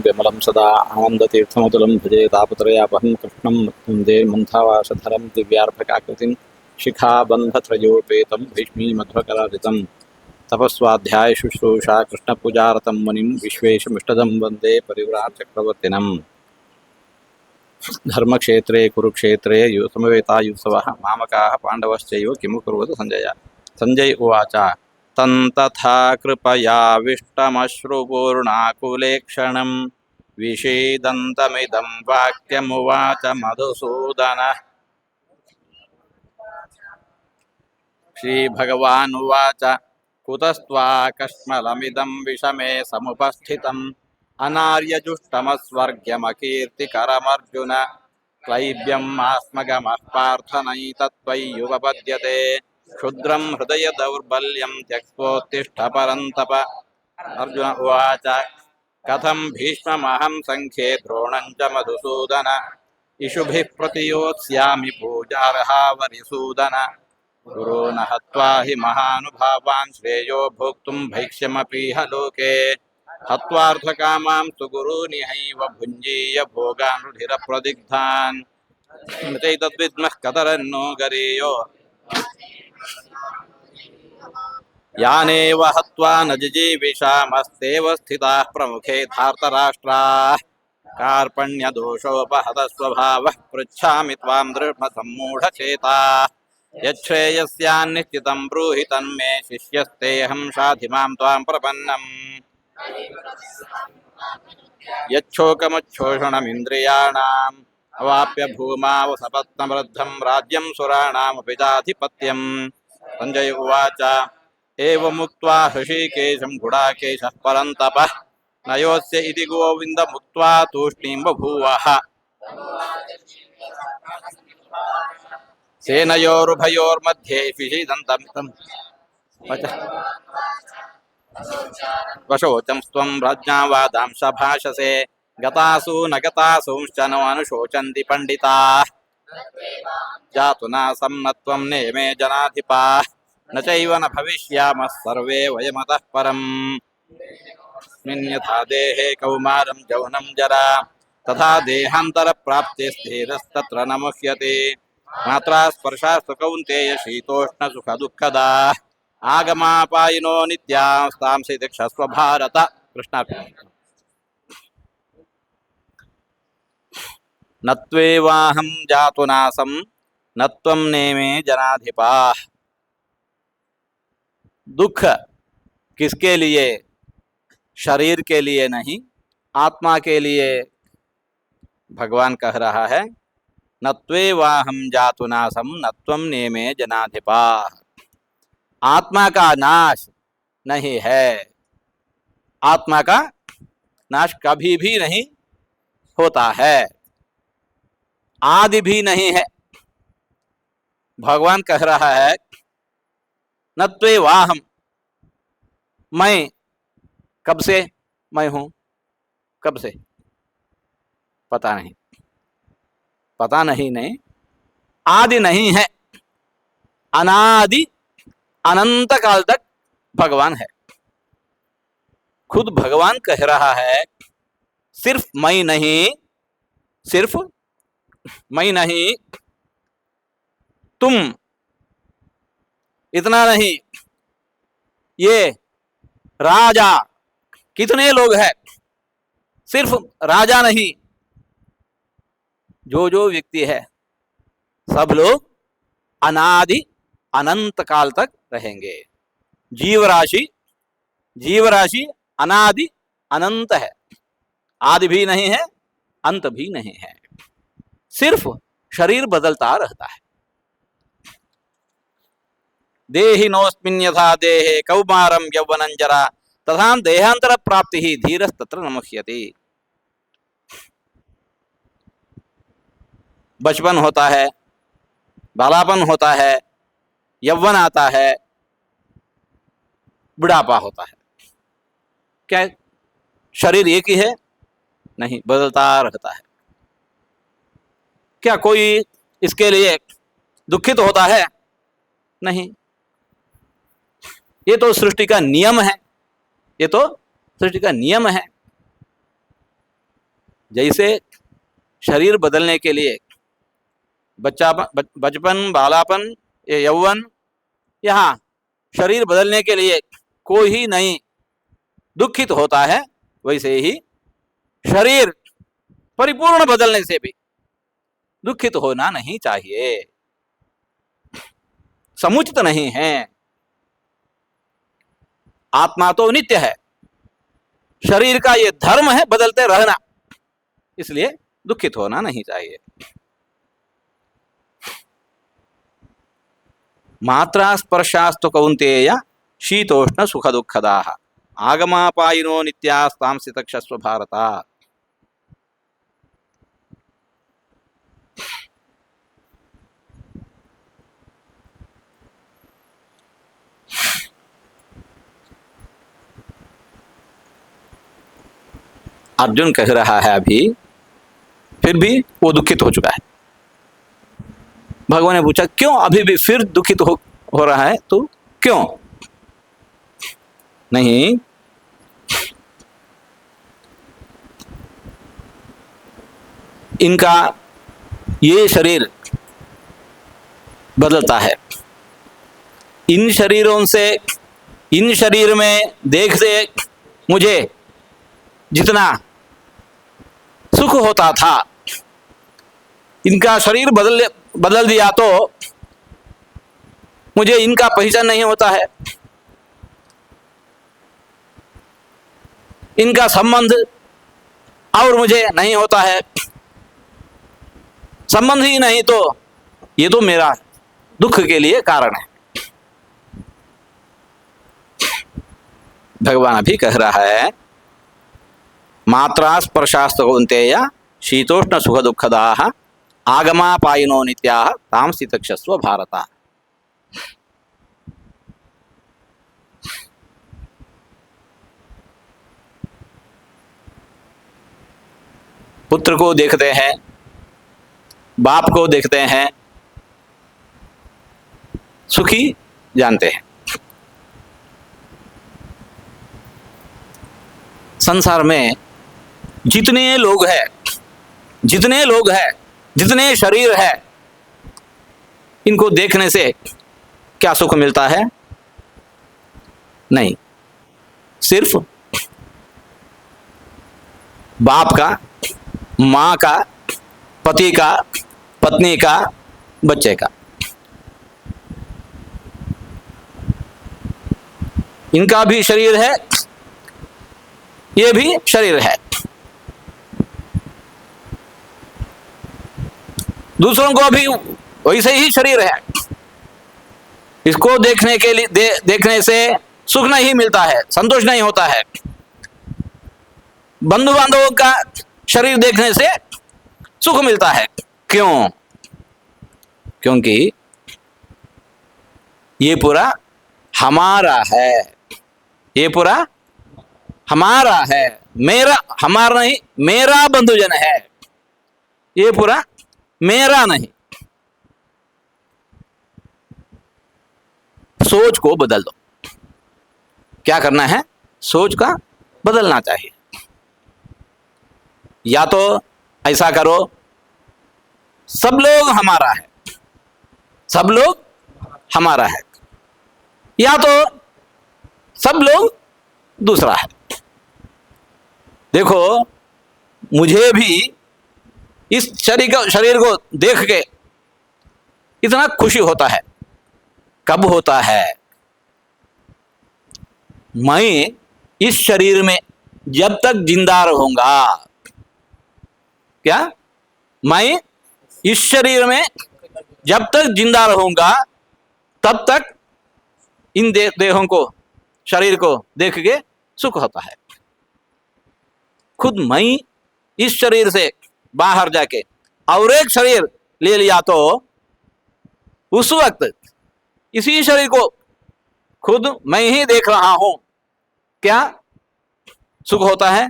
विमलं सदा आनन्दतीर्थमतुलं भजे तापत्रयापहं कृष्णं वन्दे मन्थावासधरं दिव्यार्भकाकृतिं शिखाबन्धत्रयोपेतं भीष्मीमध्वकराजितं तपस्वाध्यायशुश्रूषा कृष्णपूजारतं मुनिं विश्वेशमिष्टदं वन्दे परिव्राजचक्रवर्तिनम्। धर्मक्षेत्रे कुरुक्षेत्रे समवेतायुत्सवः मामकाः पाण्डवश्चैव किमु कुर्वतु संजय। संजय उवाच तन्तथा कृपयाविष्टमश्रुपूर्णाकुलेक्षणं विषीदन्तमिदं वाक्यमुवाच मधुसूदनः। श्रीभगवानुवाच कुतस्त्वाकश्मलमिदं विषमे समुपस्थितम् अनार्यजुष्टमस्वर्ग्यमकीर्तिकरमर्जुन क्लैब्यम् आस्मगमः पार्थनैतत्त्वय्युपपद्यते क्षुद्रं हृदय दौर्बल्यं त्यक्त्वोत्तिष्ठ परन्तप। अर्जुन उवाच कथं भीष्ममहं संख्ये द्रोणं च मधुसूदन इषुभिः प्रतियोत्स्यामि पूजार्हावरिसूदन गुरून् हत्वा हि महानुभावान् श्रेयो भोक्तुं भैक्ष्यमपीह लोके हत्वार्थकामांस्तु गुरूनिहैव भुञ्जीय भोगान् रुधिरप्रदिग्धान् चैतद्विद्मः कतरन्नो गरीयो यानेव हत्वा न जिजीविषामस्तेव स्थिताः प्रमुखे धार्तराष्ट्राः कार्पण्यदोषोपहतस्वभावः पृच्छामि त्वां दृढसम्मूढचेताः यच्छ्रेयस्यान्निश्चितं ब्रूहि तन्मे शिष्यस्तेऽहं शाधि मां त्वां प्रपन्नम् यच्छोकमुच्छोषणमिन्द्रियाणाम् अवाप्य भूमावसपत्नवृद्धं राज्यं सुराणामपि चाधिपत्यम्। संजय उवाच एवमुक्त्वा हृषीकेशं गुडाकेशः परन्तपः न योत्स्य इति गोविन्दमुक्त्वा तूष्णीं बभूवः। सेनयोरुभयोर्मध्ये विषीदन्तं वशोचं स्त्वं प्रज्ञावादांश भाषसे गतासु न गतासूंश्च न अनुशोचन्ति पंडिताः जातु नासं न त्वं नेमे जनाधिपाः न चैव न भविष्यामः सर्वे वयमतः परम् अस्मिन् यथा देहे कौमारं यौवनं जरा तथा देहान्तरप्राप्तिस्थिरस्तत्र न मुह्यते मात्रा स्पर्शास्तु कौन्तेय शीतोष्ण सुख दुःखदा आगमापायिनो नित्यास्तांसि दिक्षस्व भारत। कृष्णार्पणम्। न त्वेवाहं जातु नासं न त्वं नेमे जनाधिपाः। दुख किसके लिए? शरीर के लिए नहीं, आत्मा के लिए भगवान कह रहा है न त्वेवाहं जातु नासं न त्वं नेमे जनाधिपाः। आत्मा का नाश नहीं है, आत्मा का नाश कभी भी नहीं होता है, आदि भी नहीं है। भगवान कह रहा है न त्वेवाहं, मैं कब से मैं हूं? कब से? पता नहीं, पता नहीं, नहीं आदि नहीं है, अनादि अनंत काल तक भगवान है। खुद भगवान कह रहा है सिर्फ मैं नहीं, सिर्फ मैं नहीं, तुम इतना नहीं, ये राजा कितने लोग हैं, सिर्फ राजा नहीं, जो जो व्यक्ति है सब लोग अनादि अनंत काल तक रहेंगे। जीवराशि, जीवराशि अनादि अनंत है, आदि भी नहीं है, अंत भी नहीं है, सिर्फ शरीर बदलता रहता है। देहिनोऽस्मिन् यथा देहे कौमारं यौवनं जरा तथा देहांतर प्राप्ति ही धीरस्तत्र न मुह्यते। बचपन होता है, बालापन होता है, यौवन आता है, बुढ़ापा होता है। क्या शरीर एक ही है? नहीं, बदलता रहता है। क्या कोई इसके लिए दुखित होता है? नहीं, ये तो सृष्टि का नियम है, ये तो सृष्टि का नियम है। जैसे शरीर बदलने के लिए बचपन, बालापन, यौवन, यहाँ शरीर बदलने के लिए कोई ही नहीं दुखित होता है, वैसे ही शरीर परिपूर्ण बदलने से भी दुखित होना नहीं चाहिए, समुचित नहीं है। आत्मा तो नित्य है, शरीर का ये धर्म है बदलते रहना, इसलिए दुखित होना नहीं चाहिए। मात्रा स्पर्शास्तु कौन्तेय शीतोष्ण सुख दुःखदाः आगमापायिनो नित्यास्तां स्थितक्षस्व भारत। अर्जुन कह रहा है अभी, फिर भी वो दुखित हो चुका है। भगवान ने पूछा क्यों अभी भी फिर दुखित हो रहा है, तो क्यों नहीं? इनका ये शरीर बदलता है, इन शरीरों से, इन शरीर में देखते मुझे जितना सुख होता था, इनका शरीर बदल दिया तो मुझे इनका पहचान नहीं होता है, इनका संबंध और मुझे नहीं होता है। संबंध ही नहीं तो ये तो मेरा दुख के लिए कारण है। भगवान अभी कह रहा है मात्रा स्पर्शास्तु कौन्तेय शीतोष्ण सुख दुःखदाः आगमापायिनो नित्याः तां स्थितक्षस्व भारत। पुत्र को देखते हैं, बाप को देखते हैं, सुखी जानते हैं। संसार में जितने लोग हैं, जितने शरीर है, इनको देखने से क्या सुख मिलता है? नहीं, सिर्फ बाप का, माँ का, पति का, पत्नी का, बच्चे का, इनका भी शरीर है, ये भी शरीर है। दूसरों को भी वैसे ही शरीर है, इसको देखने के लिए देखने से सुख नहीं मिलता है, संतोष नहीं होता है। बंधु बांधवों का शरीर देखने से सुख मिलता है। क्यों? क्योंकि ये पूरा हमारा है, ये पूरा हमारा है, मेरा, हमारा नहीं, मेरा बंधुजन है, ये पूरा मेरा नहीं। सोच को बदल दो। क्या करना है? सोच का बदलना चाहिए। या तो ऐसा करो सब लोग हमारा है, सब लोग हमारा है, या तो सब लोग दूसरा है। देखो, मुझे भी इस शरीर को देख के इतना खुशी होता है। कब होता है? मैं इस शरीर में जब तक जिंदा रहूंगा। क्या? मैं इस शरीर में जब तक जिंदा रहूंगा तब तक इन देहों को, शरीर को देख के सुख होता है। खुद मैं इस शरीर से बाहर जाके और एक शरीर ले लिया तो उस वक्त इसी शरीर को खुद मैं ही देख रहा हूं, क्या सुख होता है?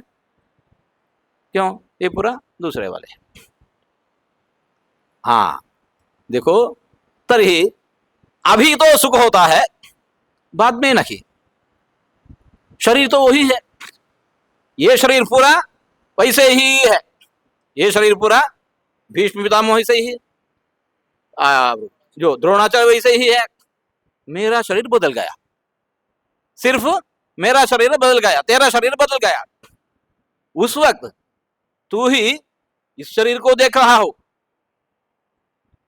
क्यों? ये पूरा दूसरे वाले। हाँ, देखो, तभी अभी तो सुख होता है, बाद में नहीं। शरीर तो वही है, ये शरीर पूरा वैसे ही है, ये शरीर पूरा भीष्म पितामह से ही है, जो द्रोणाचार्य वैसे ही है। मेरा शरीर बदल गया, सिर्फ मेरा शरीर बदल गया, तेरा शरीर बदल गया। उस वक्त तू ही इस शरीर को देख रहा हो,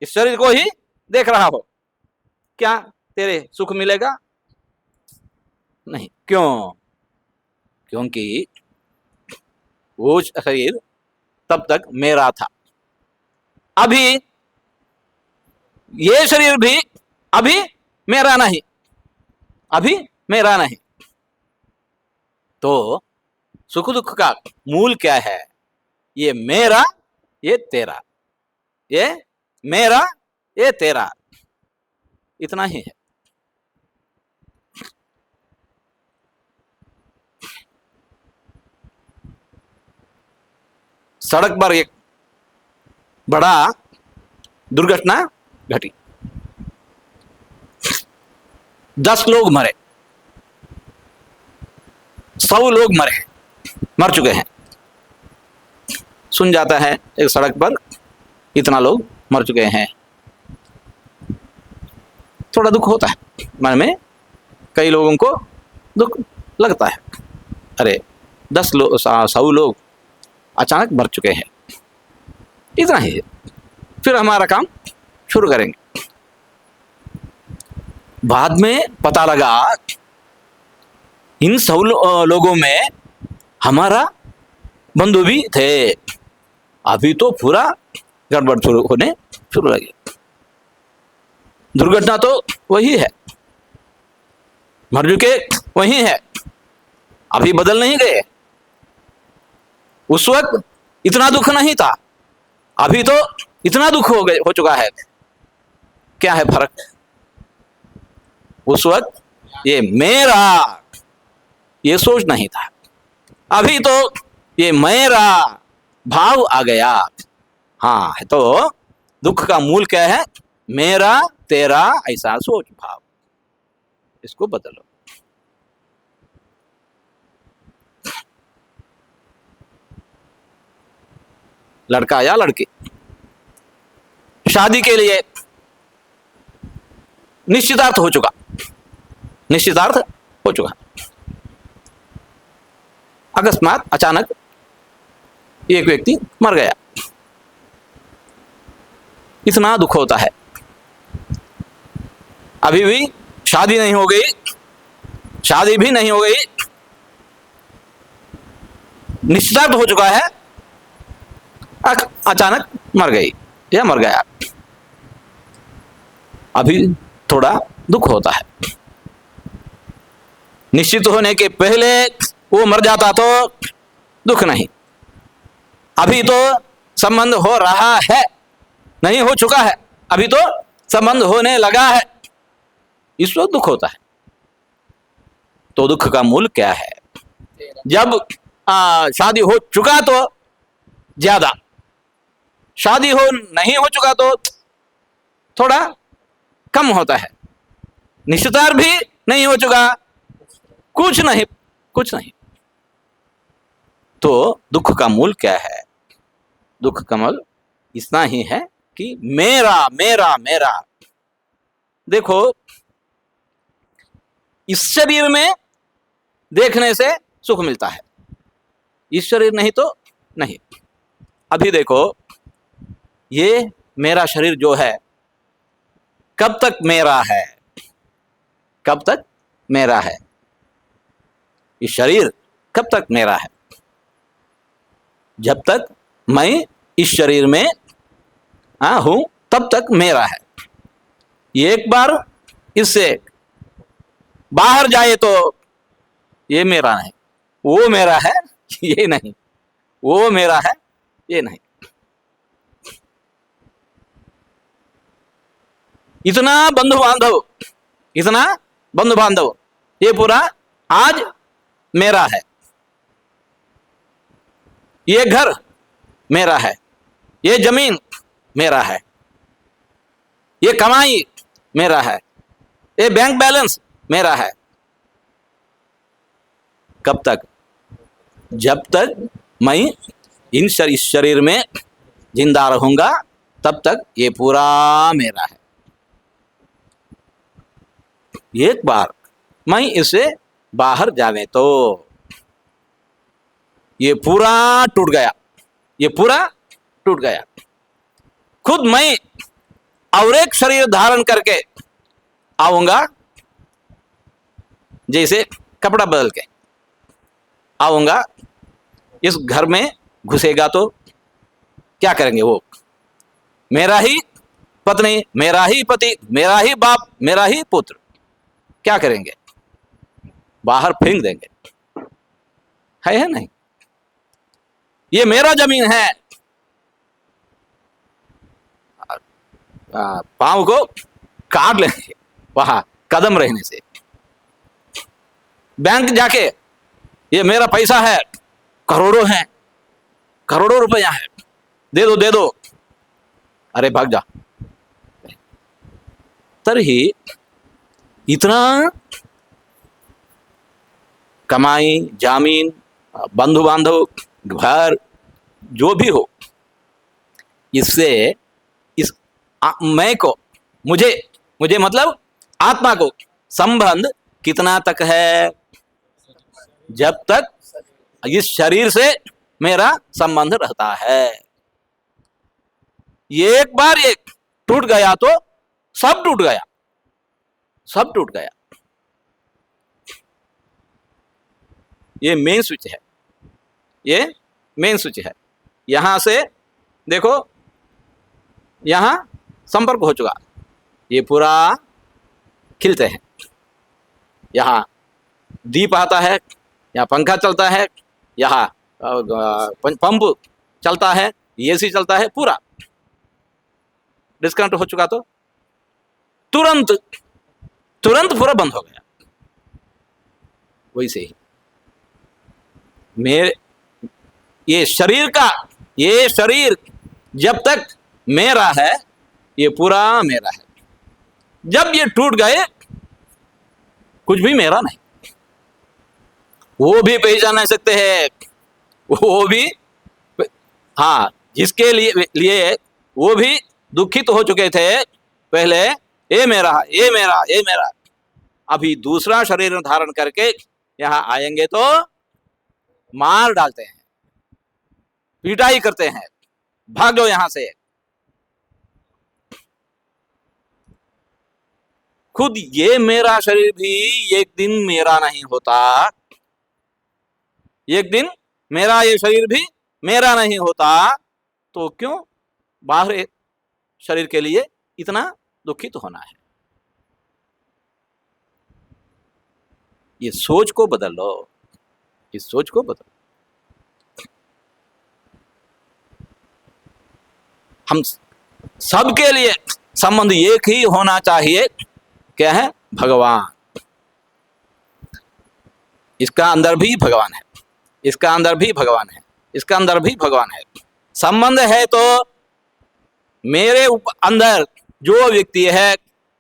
इस शरीर को ही देख रहा हो, क्या तेरे सुख मिलेगा? नहीं। क्यों? क्योंकि वो शरीर तब तक मेरा था। अभी ये शरीर भी अभी मेरा नहीं, अभी मेरा नहीं। तो सुख दुख का मूल क्या है? ये मेरा, ये तेरा, ये मेरा, ये तेरा, इतना ही है। सड़क पर एक बड़ा दुर्घटना घटी, 10 लोग मरे, 100 लोग मर चुके हैं। सुन जाता है एक सड़क पर इतना लोग मर चुके हैं, थोड़ा दुख होता है मन में, कई लोगों को दुख लगता है। अरे 100 लोग अचानक मर चुके हैं, इतना ही है, फिर हमारा काम शुरू करेंगे। बाद में पता लगा इन 100 लोगों में हमारा बंधु भी थे। अभी तो पूरा गड़बड़ होने शुरू लगी। दुर्घटना तो वही है, मर चुके वही है, अभी बदल नहीं गए। उस वक्त इतना दुख नहीं था, अभी तो इतना दुख हो चुका है। क्या है फर्क? उस वक्त ये मेरा, ये सोच नहीं था, अभी तो ये मेरा भाव आ गया। हाँ, तो दुख का मूल क्या है? मेरा तेरा ऐसा सोच भाव, इसको बदलो। लड़का या लड़की शादी के लिए निश्चितार्थ हो चुका, निश्चितार्थ हो चुका, अकस्मात अचानक एक व्यक्ति मर गया, इतना दुख होता है। अभी भी शादी नहीं हो गई, शादी भी नहीं हो गई, निश्चितार्थ हो चुका है, अचानक मर गई या मर गया, अभी थोड़ा दुख होता है। निश्चित होने के पहले वो मर जाता तो दुख नहीं, अभी तो संबंध हो रहा है, नहीं हो चुका है, अभी तो संबंध होने लगा है, इस वक्त दुख होता है। तो दुख का मूल क्या है? जब शादी हो चुका तो ज्यादा, शादी हो नहीं हो चुका तो थोड़ा कम होता है, निश्चितार्थ भी नहीं हो चुका, कुछ नहीं, कुछ नहीं। तो दुख का मूल क्या है? दुख का मूल इतना ही है कि मेरा मेरा मेरा। देखो, इस शरीर में देखने से सुख मिलता है, इस शरीर नहीं तो नहीं। अभी देखो, ये मेरा शरीर जो है कब तक मेरा है? कब तक मेरा है? ये शरीर कब तक मेरा है? जब तक मैं इस शरीर में हूं तब तक मेरा है। एक बार इससे बाहर जाए तो ये मेरा नहीं, वो मेरा है, ये नहीं, वो मेरा है, ये नहीं। इतना बंधु बांधव, इतना बंधु बांधव, ये पूरा आज मेरा है, ये घर मेरा है, ये जमीन मेरा है, ये कमाई मेरा है, ये बैंक बैलेंस मेरा है। कब तक? जब तक मैं इस शरीर में जिंदा रहूंगा तब तक ये पूरा मेरा है। एक बार मैं इससे बाहर जाने तो ये पूरा टूट गया, ये पूरा टूट गया। खुद मैं और एक शरीर धारण करके आऊंगा, जैसे कपड़ा बदल के आऊंगा, इस घर में घुसेगा तो क्या करेंगे? वो मेरा ही पत्नी, मेरा ही पति, मेरा ही बाप, मेरा ही पुत्र, क्या करेंगे? बाहर फेंक देंगे, है नहीं? ये मेरा जमीन है, पांव को काट लेंगे वहां कदम रहने से। बैंक जाके ये मेरा पैसा है, करोड़ों है, करोड़ों रुपया है, दे दो दे दो, अरे भाग जा। तभी इतना कमाई, जमीन, बंधु बांधव, घर, जो भी हो, इससे इस मैं को, मुझे मतलब आत्मा को संबंध कितना तक है? जब तक इस शरीर से मेरा संबंध रहता है। एक बार ये टूट गया तो सब टूट गया, सब टूट गया। ये मेन स्विच है, ये मेन स्विच है। यहां से देखो, यहां संपर्क हो चुका, ये पूरा खिलते हैं। यहाँ दीप आता है, यहाँ पंखा चलता है, यहाँ पंप चलता है, एसी चलता है, पूरा डिस्कनेक्ट हो चुका तो तुरंत पूरा बंद हो गया। वैसे ही मेरे ये शरीर जब तक मेरा है, ये पूरा मेरा है। जब ये टूट गए, कुछ भी मेरा नहीं। वो भी पहचान नहीं सकते हैं, वो भी, हाँ, जिसके लिए वो भी दुखित हो चुके थे पहले, ये मेरा, ये मेरा, ये मेरा। अभी दूसरा शरीर धारण करके यहाँ आएंगे तो मार डालते हैं, पिटाई करते हैं, भाग जाओ यहां से। खुद ये मेरा शरीर भी एक दिन मेरा नहीं होता, एक दिन मेरा ये शरीर भी मेरा नहीं होता, तो क्यों बाहर शरीर के लिए इतना दुखित होना है? ये सोच को बदल लो, इस सोच को बदलो। हम सबके लिए संबंध एक ही होना चाहिए। क्या है? भगवान। इसका अंदर भी भगवान है, इसका अंदर भी भगवान है, इसका अंदर भी भगवान है। संबंध है तो मेरे अंदर जो व्यक्ति है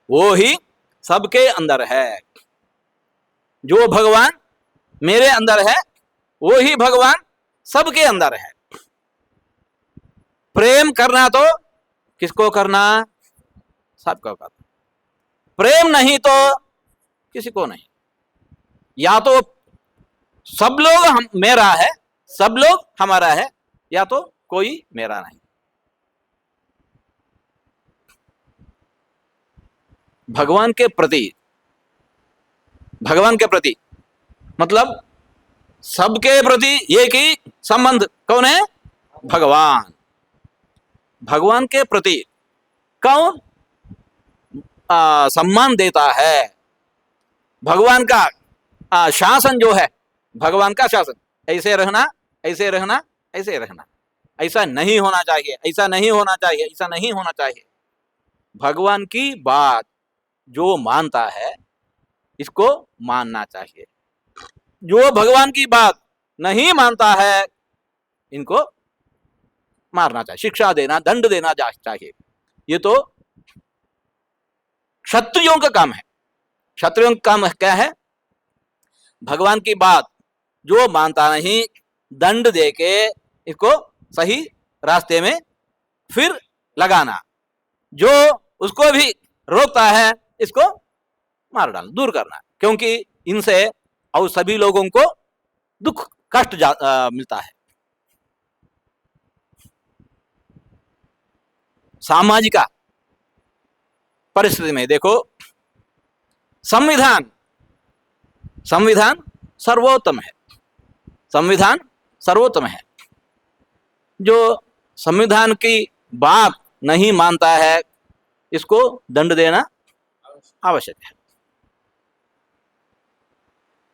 वो ही सबके अंदर है। जो भगवान मेरे अंदर है वो ही भगवान सबके अंदर है। प्रेम करना तो किसको करना? सबको करना। प्रेम नहीं तो किसी को नहीं। या तो सब लोग मेरा है, सब लोग हमारा है, या तो कोई मेरा नहीं। भगवान के प्रति मतलब सबके प्रति एक ही संबंध कौन है? भगवान। भगवान के प्रति कौन सम्मान देता है? भगवान का शासन जो है, भगवान का शासन, ऐसे रहना, ऐसे रहना, ऐसे रहना, ऐसा नहीं होना चाहिए, ऐसा नहीं होना चाहिए, ऐसा नहीं होना चाहिए। भगवान की बात जो मानता है इसको मानना चाहिए। जो भगवान की बात नहीं मानता है इनको मारना चाहिए, शिक्षा देना, दंड देना चाहिए। ये तो क्षत्रियों का काम है। क्षत्रियों का काम क्या है? भगवान की बात जो मानता नहीं, दंड देके इसको सही रास्ते में फिर लगाना। जो उसको भी रोकता है इसको मार डालना, दूर करना, क्योंकि इनसे और सभी लोगों को दुख कष्ट मिलता है। सामाजिक परिस्थिति में देखो, संविधान संविधान सर्वोत्तम है, संविधान सर्वोत्तम है। जो संविधान की बात नहीं मानता है इसको दंड देना आवश्यक है,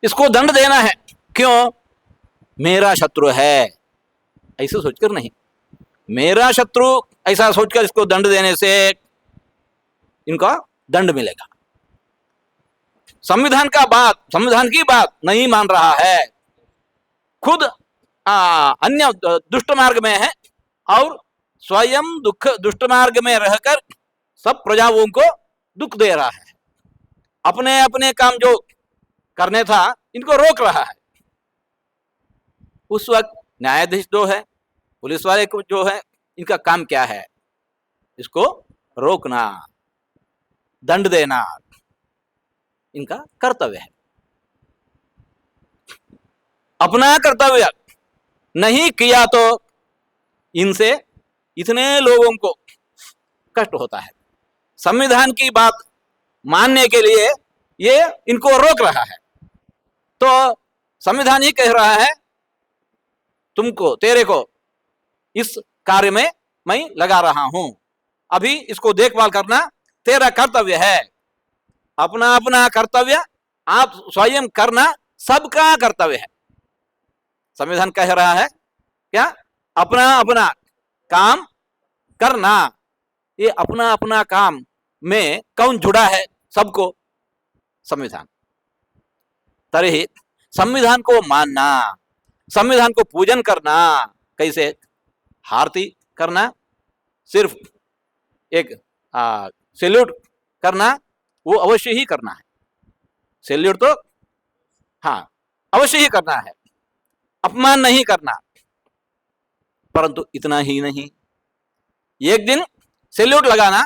इसको दंड देना है। क्यों? मेरा शत्रु है ऐसे सोचकर नहीं, मेरा शत्रु ऐसा सोचकर इसको दंड देने से इनका दंड मिलेगा। संविधान की बात नहीं मान रहा है, खुद अन्य दुष्ट मार्ग में है और स्वयं दुष्ट मार्ग में रहकर सब प्रजाओं को दुख दे रहा है। अपने अपने काम जो करने था इनको रोक रहा है। उस वक्त न्यायाधीश जो है, पुलिस वाले को जो है, इनका काम क्या है? इसको रोकना, दंड देना इनका कर्तव्य है। अपना कर्तव्य नहीं किया तो इनसे इतने लोगों को कष्ट होता है। संविधान की बात मानने के लिए ये इनको रोक रहा है, तो संविधान ही कह रहा है तुमको, तेरे को इस कार्य में मैं लगा रहा हूं, अभी इसको देखभाल करना तेरा कर्तव्य है। अपना अपना कर्तव्य आप स्वयं करना सबका कर्तव्य है। संविधान कह रहा है क्या? अपना अपना काम करना। ये अपना अपना काम में कौन जुड़ा है? सबको, संविधान। तरी संविधान को मानना, संविधान को पूजन करना, कैसे? आरती करना, सिर्फ एक सैल्यूट करना, वो अवश्य ही करना है। सैल्यूट तो हाँ अवश्य ही करना है, अपमान नहीं करना। परंतु इतना ही नहीं, एक दिन सैल्यूट लगाना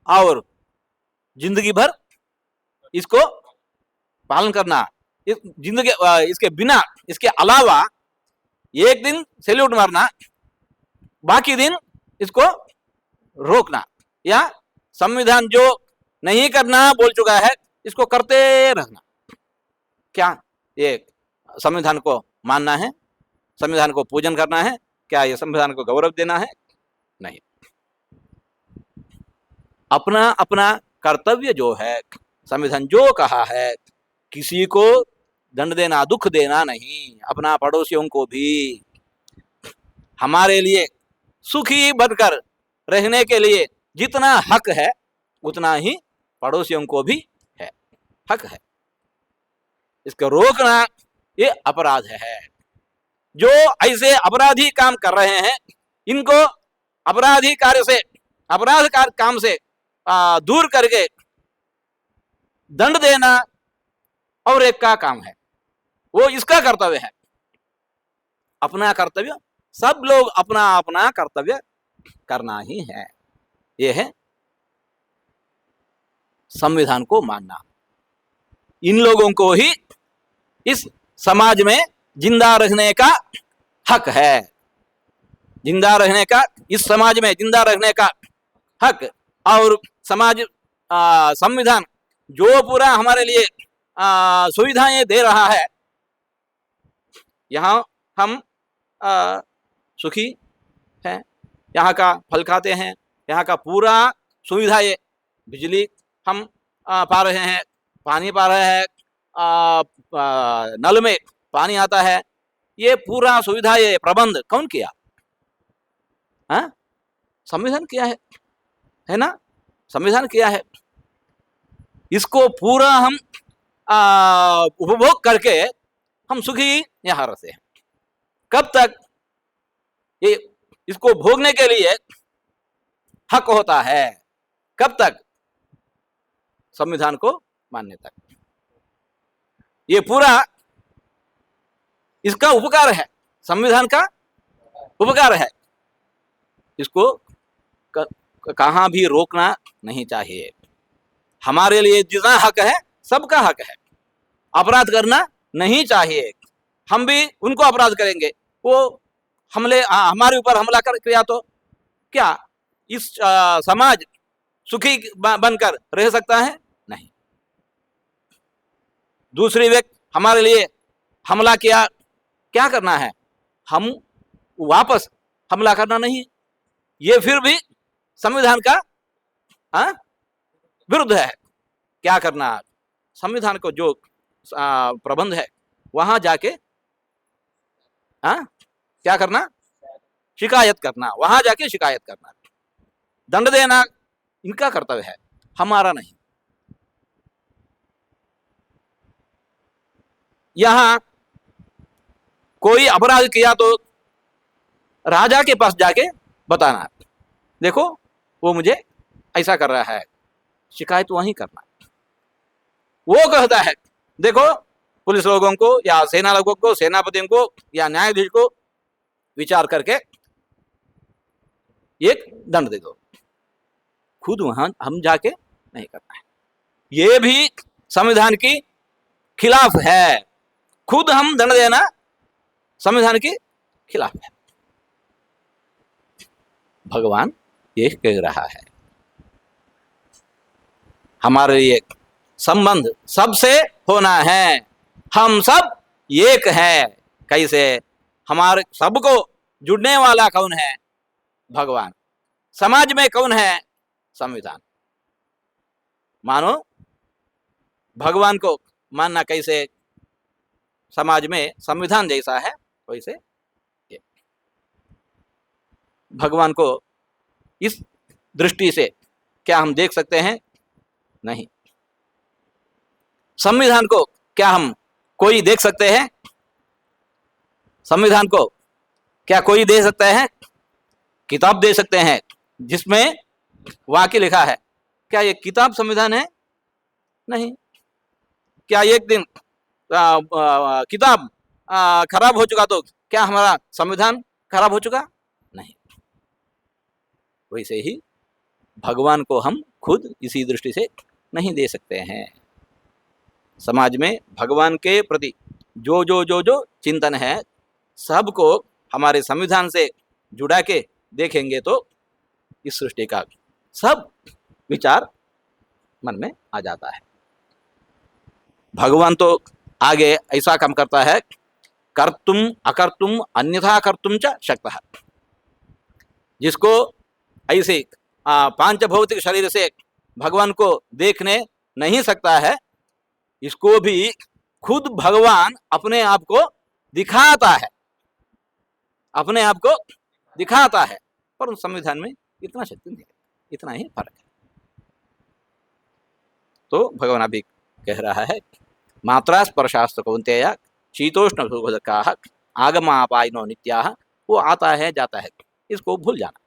और जिंदगी भर इसको पालन करना। जिंदगी इसके बिना, इसके अलावा एक दिन सैल्यूट मारना, बाकी दिन इसको रोकना, या संविधान जो नहीं करना बोल चुका है इसको करते रहना। क्या ये संविधान को मानना है? संविधान को पूजन करना है? क्या ये संविधान को गौरव देना है? नहीं। अपना अपना कर्तव्य जो है, संविधान जो कहा है, किसी को दंड देना, दुख देना नहीं, अपना पड़ोसियों को भी हमारे लिए सुखी बनकर रहने के लिए जितना हक है उतना ही पड़ोसियों को भी है, हक है। इसको रोकना ये अपराध है। जो ऐसे अपराधी काम कर रहे हैं इनको अपराधी कार्य से, अपराध काम से दूर करके दंड देना और एक का काम है, वो इसका कर्तव्य है। अपना कर्तव्य, सब लोग अपना अपना कर्तव्य करना ही है। ये है संविधान को मानना। इन लोगों को ही इस समाज में जिंदा रहने का हक है, जिंदा रहने का, इस समाज में जिंदा रहने का हक। और समाज संविधान जो पूरा हमारे लिए सुविधाएं दे रहा है, यहाँ हम सुखी हैं, यहाँ का फल खाते हैं, यहाँ का पूरा सुविधाएं, बिजली हम पा रहे हैं, पानी पा रहे हैं, नल में पानी आता है, ये पूरा सुविधाएं प्रबंध कौन किया? हाँ, संविधान किया है ना? संविधान किया है। इसको पूरा हम उपभोग करके हम सुखी यहाँ रहते हैं। कब तक ये इसको भोगने के लिए हक होता है? कब तक? संविधान को मानने तक। ये पूरा इसका उपकार है, संविधान का उपकार है, इसको कहाँ भी रोकना नहीं चाहिए। हमारे लिए जितना हक है सबका हक है, अपराध करना नहीं चाहिए। हम भी उनको अपराध करेंगे, वो हमारे ऊपर हमला कर किया तो क्या इस समाज सुखी बनकर रह सकता है? नहीं। दूसरी व्यक्ति हमारे लिए हमला किया, क्या करना है? हम वापस हमला करना नहीं, ये फिर भी संविधान का विरुद्ध है। क्या करना? संविधान को जो प्रबंध है वहां जाके क्या करना? शिकायत करना, वहां जाके शिकायत करना, दंड देना इनका कर्तव्य है, हमारा नहीं। यहां कोई अपराध किया तो राजा के पास जाके बताना, देखो वो मुझे ऐसा कर रहा है, शिकायत वहीं करना। वो कहता है देखो पुलिस लोगों को या सेना लोगों को, सेनापतियों को या न्यायाधीश को विचार करके एक दंड दे दो, खुद वहां हम जाके नहीं करना है। ये भी संविधान की खिलाफ है, खुद हम दंड देना संविधान के खिलाफ है। भगवान ये कह रहा है हमारे लिए संबंध सबसे होना है, हम सब एक है। कैसे? हमारे सबको जुड़ने वाला कौन है? भगवान। समाज में कौन है? संविधान। मानो भगवान को मानना कैसे समाज में संविधान जैसा है, वैसे भगवान को इस दृष्टि से क्या हम देख सकते हैं? नहीं। संविधान को क्या हम कोई देख सकते हैं? संविधान को क्या कोई दे सकता है? किताब दे सकते हैं जिसमें वाक्य लिखा है, क्या ये किताब संविधान है? नहीं। क्या एक दिन किताब खराब हो चुका तो क्या हमारा संविधान खराब हो चुका? नहीं। वैसे ही भगवान को हम खुद इसी दृष्टि से नहीं दे सकते हैं। समाज में भगवान के प्रति जो जो जो जो चिंतन है सबको हमारे संविधान से जुड़ा के देखेंगे तो इस सृष्टि का सब विचार मन में आ जाता है। भगवान तो आगे ऐसा काम करता है, कर्तुम अकर्तुम अन्यथा कर्तुम च शक्तः। जिसको ऐसे पांच भौतिक शरीर से भगवान को देखने नहीं सकता है, इसको भी खुद भगवान अपने आप को दिखाता है, अपने आप को दिखाता है। पर उस संविधान में इतना शक्ति नहीं है, इतना ही फर्क है। तो भगवान अभी कह रहा है मात्रा स्पर्शास्त्र कौन्तेय शीतोष्ण सुखदुःखाः आगमापायिनो नित्याः। वो आता है जाता है, इसको भूल जाना।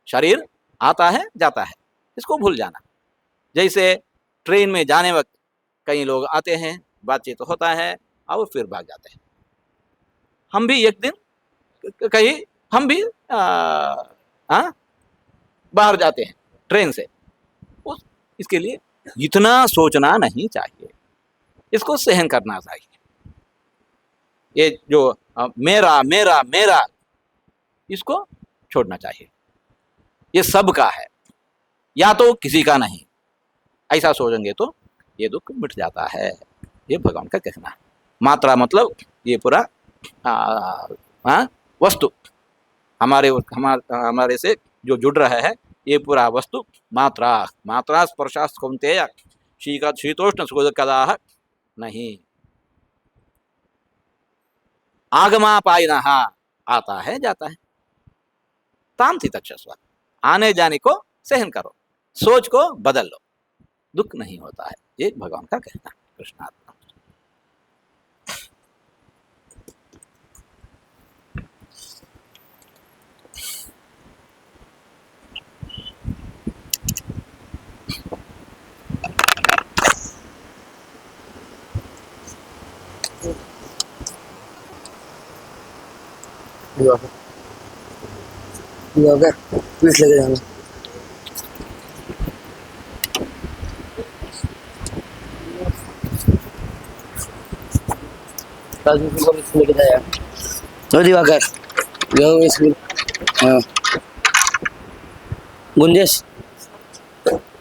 शरीर आता है जाता है, इसको भूल जाना। जैसे ट्रेन में जाने वक्त कई लोग आते हैं, बातचीत होता है और फिर भाग जाते हैं। हम भी एक दिन कहीं हम भी बाहर जाते हैं ट्रेन से, इसके लिए इतना सोचना नहीं चाहिए, इसको सहन करना चाहिए। ये जो मेरा मेरा मेरा, इसको छोड़ना चाहिए। ये सबका है, या तो किसी का नहीं, ऐसा सोचेंगे तो ये दुख मिट जाता है। ये भगवान का कहना है। मात्रा मतलब ये पूरा वस्तु हमारे से जो जुड़ रहा है, ये पूरा वस्तु मात्रा। मात्रा स्पर्शास्त्र कौन्तेय शीतोष्ण सुखदुःखाः नहीं। आगमापायिनः आता है जाता है। ताम थी तक्षस्व, आने जाने को सहन करो, सोच को बदल लो, दुख नहीं होता है। ये भगवान का कहना है। कृष्णार्पणम्। Yeah. होगा 20 लेके जाना। लेके जाया तो दिवाकर जो स्कूल हाँ गुंजेश